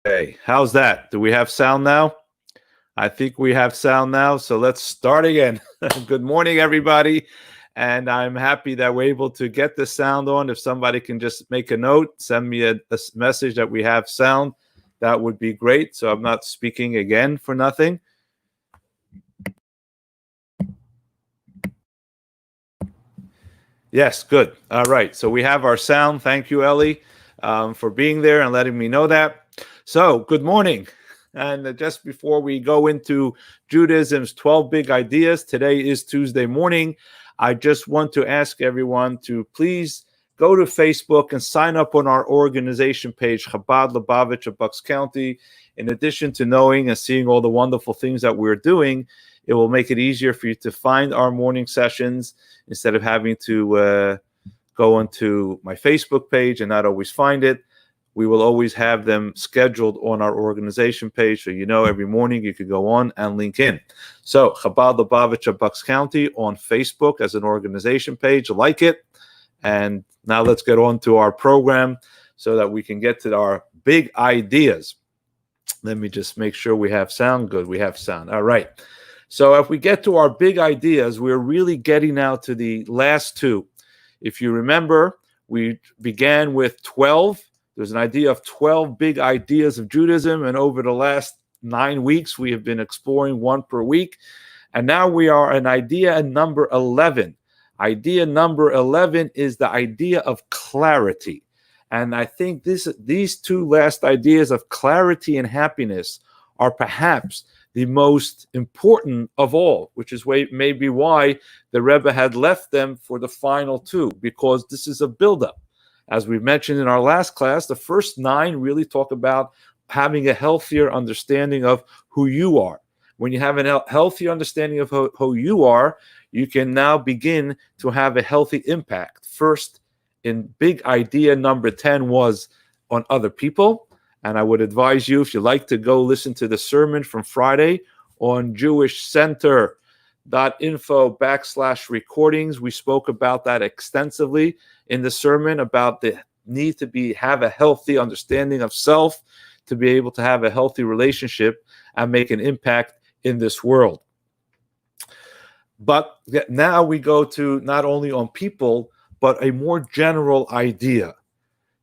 Hey, how's that? Do we have sound now? I think we have sound now, so let's start again. Good morning, everybody. And I'm happy that we're able to get the sound on. If somebody can just make a note, send me a message that we have sound, that would be great. So I'm not speaking again for nothing. Yes, good. All right. So we have our sound. Thank you, Ellie, for being there and letting me know that. So good morning. And just before we go into Judaism's 12 big ideas, today is Tuesday morning. I just want to ask everyone to please go to Facebook and sign up on our organization page, Chabad Lubavitch of Bucks County. In addition to knowing and seeing all the wonderful things that we're doing, it will make it easier for you to find our morning sessions instead of having to go onto my Facebook page and not always find it. We will always have them scheduled on our organization page, so you know every morning you could go on and link in. So Chabad Lubavitch of Bucks County on Facebook as an organization page, like it. And now let's get on to our program so that we can get to our big ideas. Let me just make sure we have sound. Good, we have sound. All right. So if we get to our big ideas, we're really getting now to the last two. If you remember, we began with 12. There's an idea of 12 big ideas of Judaism, and over the last 9 weeks, we have been exploring one per week. And now we are on idea number 11. Idea number 11 is the idea of clarity. And I think these two last ideas of clarity and happiness are perhaps the most important of all, which is maybe why the Rebbe had left them for the final two, because this is a buildup. As we mentioned in our last class, the first 9 really talk about having a healthier understanding of who you are. When you have a healthy understanding of who you are, you can now begin to have a healthy impact. First, in big idea number 10 was on other people. And I would advise you, if you like, to go listen to the sermon from Friday on jewishcenter.info/recordings. We spoke about that extensively in the sermon, about the need to have a healthy understanding of self, to be able to have a healthy relationship and make an impact in this world. But now we go to not only on people, but a more general idea.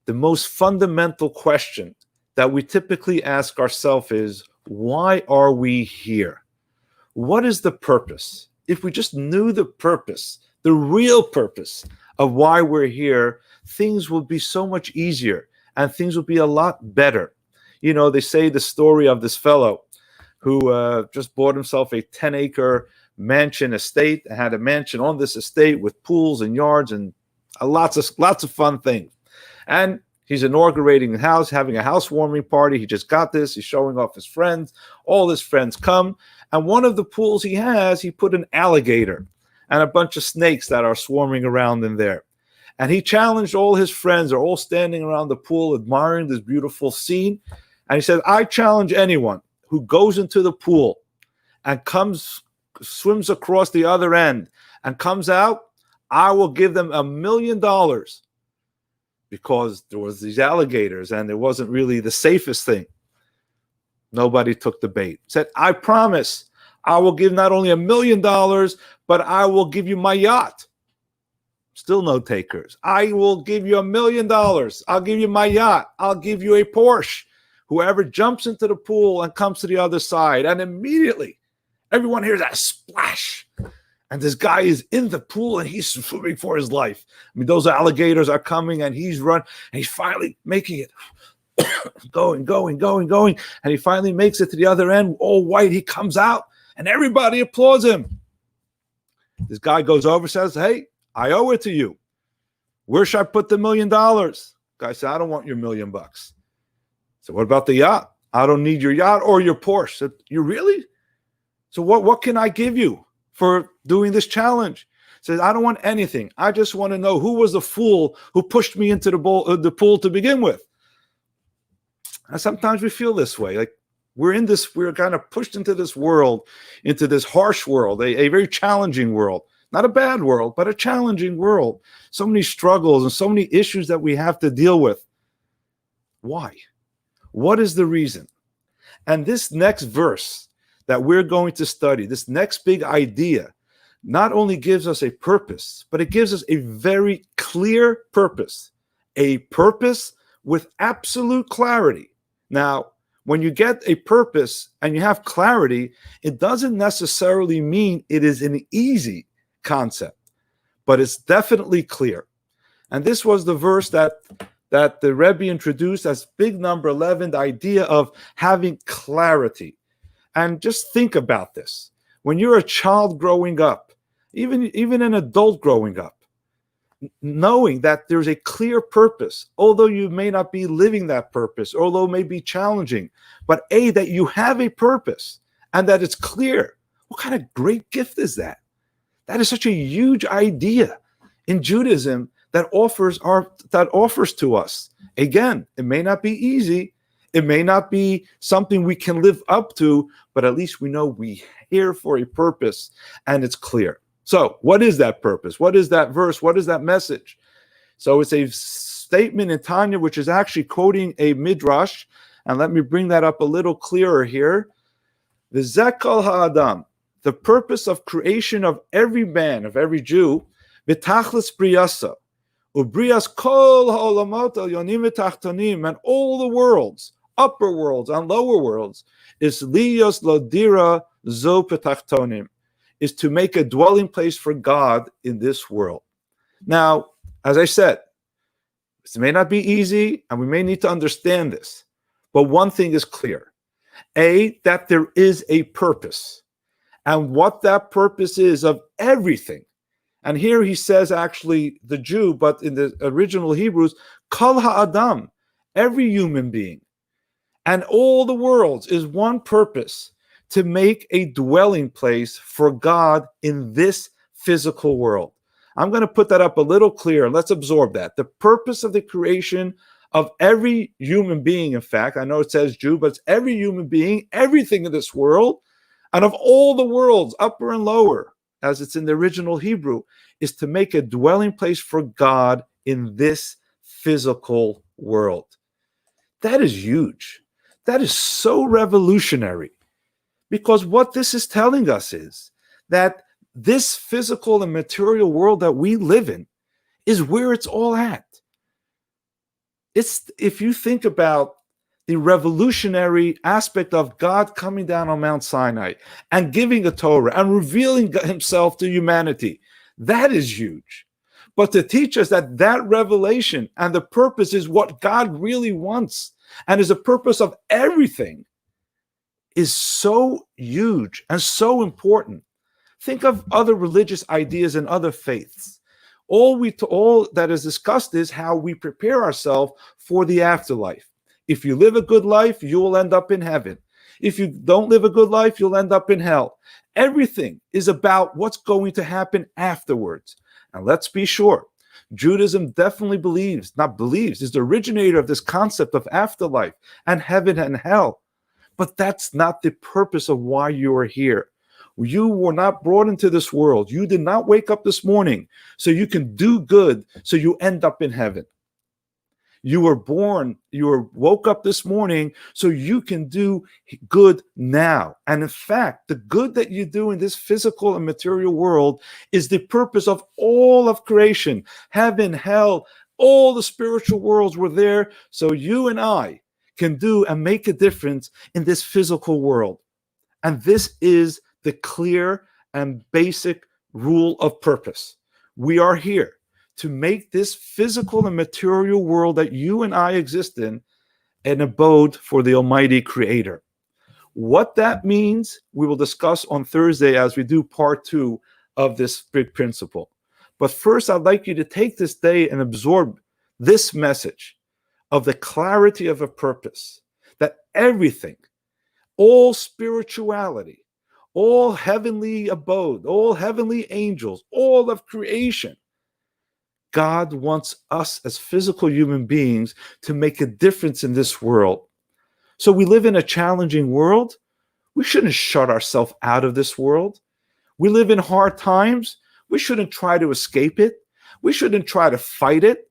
The most fundamental question that we typically ask ourselves is, why are we here? What is the purpose? If we just knew the purpose, the real purpose of why we're here, things will be so much easier and things will be a lot better. You know, they say the story of this fellow who just bought himself a 10-acre mansion estate, and had a mansion on this estate with pools and yards and lots of fun things. And he's inaugurating the house, having a housewarming party. He just got this. He's showing off his friends. All his friends come. And one of the pools he has, he put an alligator and a bunch of snakes that are swarming around in there. And he challenged all his friends. They're all standing around the pool admiring this beautiful scene. And he said, I challenge anyone who goes into the pool and swims across the other end and comes out, I will give them $1 million. Because there was these alligators and it wasn't really the safest thing. Nobody took the bait. Said, I promise I will give not only $1 million, but I will give you my yacht. Still no takers. I will give you $1 million. I'll give you my yacht. I'll give you a Porsche. Whoever jumps into the pool and comes to the other side, and immediately everyone hears that splash. And this guy is in the pool and he's swimming for his life. I mean, those alligators are coming and he's running and he's finally making it. going. And he finally makes it to the other end, all white. He comes out and everybody applauds him. This guy goes over and says, hey, I owe it to you. Where should I put the $1 million? Guy said, I don't want your $1 million. So what about the yacht? I don't need your yacht or your Porsche. Said, you really? So what can I give you for doing this challenge? Says, I don't want anything. I just want to know who was the fool who pushed me into the pool to begin with. And sometimes we feel this way, like we're kind of pushed into this world, into this harsh world, a very challenging world. Not a bad world, but a challenging world. So many struggles and so many issues that we have to deal with. Why? What is the reason? And this next verse that we're going to study, this next big idea, not only gives us a purpose, but it gives us a very clear purpose, a purpose with absolute clarity. Now, when you get a purpose and you have clarity, it doesn't necessarily mean it is an easy concept, but it's definitely clear. And this was the verse that the Rebbe introduced as big number 11, the idea of having clarity. And just think about this. When you're a child growing up, even an adult growing up, knowing that there's a clear purpose, although you may not be living that purpose, although it may be challenging, but that you have a purpose and that it's clear. What kind of great gift is that? That is such a huge idea in Judaism that offers to us. Again, it may not be easy. It may not be something we can live up to, but at least we know we're here for a purpose and it's clear. So what is that purpose? What is that verse? What is that message? So it's a statement in Tanya, which is actually quoting a midrash. And let me bring that up a little clearer here. V'zeh kol ha'adam, the purpose of creation of every man, of every Jew, v'tachlis briyasa, ubriyas kol ha'olamot elyonim v'tachtonim, and all the worlds, upper worlds and lower worlds, is liyos lodira zo petachtonim, is to make a dwelling place for God in this world. Now, as I said, this may not be easy, and we may need to understand this, but one thing is clear. That there is a purpose, and what that purpose is of everything. And here he says actually the Jew, but in the original Hebrews, kol ha'adam, every human being, and all the worlds is one purpose, to make a dwelling place for God in this physical world. I'm going to put that up a little clearer. Let's absorb that. The purpose of the creation of every human being, in fact, I know it says Jew, but it's every human being, everything in this world, and of all the worlds, upper and lower, as it's in the original Hebrew, is to make a dwelling place for God in this physical world. That is huge. That is so revolutionary. Because what this is telling us is that this physical and material world that we live in is where it's all at. If you think about the revolutionary aspect of God coming down on Mount Sinai and giving a Torah and revealing himself to humanity, that is huge. But to teach us that revelation and the purpose is what God really wants and is the purpose of everything, is so huge and so important. Think of other religious ideas and other faiths. All that is discussed is how we prepare ourselves for the afterlife. If you live a good life, you will end up in heaven. If you don't live a good life, you'll end up in hell. Everything is about what's going to happen afterwards. And let's be sure, Judaism definitely is the originator of this concept of afterlife and heaven and hell. But that's not the purpose of why you are here. You were not brought into this world. You did not wake up this morning so you can do good, so you end up in heaven. You were woke up this morning so you can do good now. And in fact, the good that you do in this physical and material world is the purpose of all of creation. Heaven, hell, all the spiritual worlds were there so you and I can do and make a difference in this physical world. And this is the clear and basic rule of purpose. We are here to make this physical and material world that you and I exist in an abode for the Almighty Creator. What that means, we will discuss on Thursday as we do part 2 of this big principle. But first, I'd like you to take this day and absorb this message of the clarity of a purpose, that everything, all spirituality, all heavenly abode, all heavenly angels, all of creation, God wants us as physical human beings to make a difference in this world. So we live in a challenging world. We shouldn't shut ourselves out of this world. We live in hard times. We shouldn't try to escape it. We shouldn't try to fight it.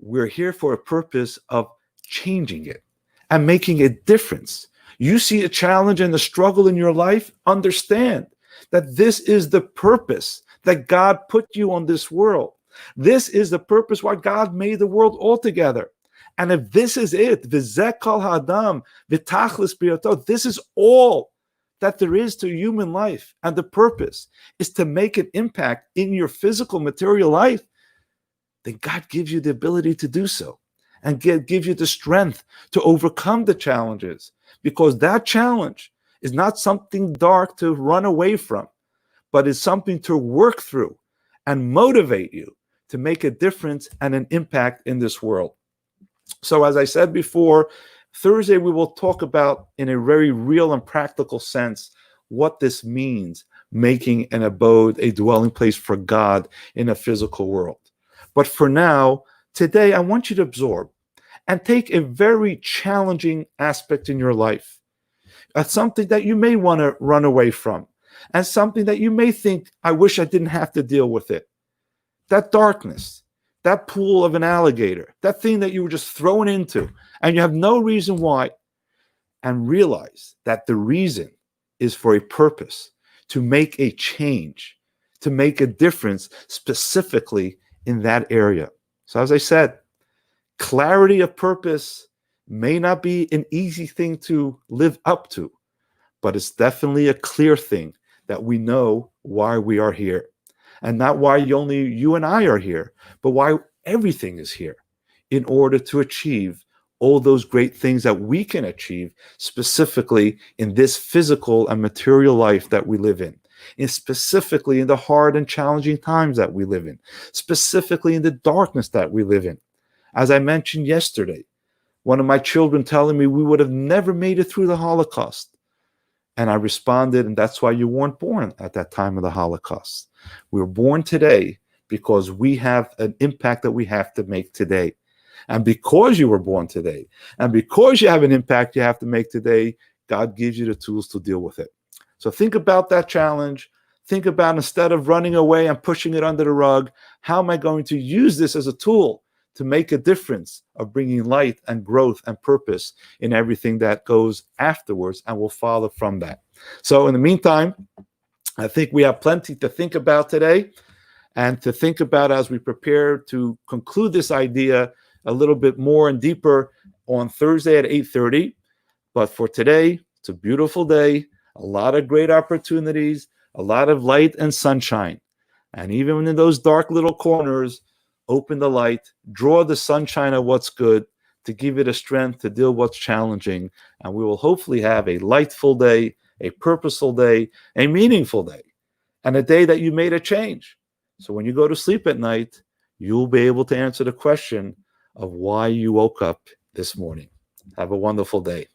We're here for a purpose of changing it and making a difference. You see a challenge and a struggle in your life, understand that this is the purpose that God put you on this world. This is the purpose why God made the world altogether. And if this is it, v'zeh kol ha'adam v'tachlis b'yoto, this is all that there is to human life, and the purpose is to make an impact in your physical material life, then God gives you the ability to do so and gives you the strength to overcome the challenges, because that challenge is not something dark to run away from, but is something to work through and motivate you to make a difference and an impact in this world. So as I said before, Thursday we will talk about, in a very real and practical sense, what this means, making an abode, a dwelling place for God in a physical world. But for now, today, I want you to absorb and take a very challenging aspect in your life, something that you may want to run away from, and something that you may think, I wish I didn't have to deal with it. That darkness, that pool of an alligator, that thing that you were just thrown into, and you have no reason why, and realize that the reason is for a purpose, to make a change, to make a difference specifically in that area. So as I said, clarity of purpose may not be an easy thing to live up to, but it's definitely a clear thing that we know why we are here. And not why only you and I are here, but why everything is here, in order to achieve all those great things that we can achieve, specifically in this physical and material life that we live in, and specifically in the hard and challenging times that we live in, specifically in the darkness that we live in. As I mentioned yesterday, one of my children telling me we would have never made it through the Holocaust. And I responded, and that's why you weren't born at that time of the Holocaust. We were born today because we have an impact that we have to make today. And because you were born today, and because you have an impact you have to make today, God gives you the tools to deal with it. So think about that challenge. Think about, instead of running away and pushing it under the rug, how am I going to use this as a tool to make a difference of bringing light and growth and purpose in everything that goes afterwards and will follow from that. So in the meantime, I think we have plenty to think about today, and to think about as we prepare to conclude this idea a little bit more and deeper on Thursday at 8:30. But for today, it's a beautiful day, a lot of great opportunities, a lot of light and sunshine. And even in those dark little corners, open the light, draw the sunshine of what's good, to give it a strength to deal with what's challenging. And we will hopefully have a lightful day, a purposeful day, a meaningful day, and a day that you made a change. So when you go to sleep at night, you'll be able to answer the question of why you woke up this morning. Have a wonderful day.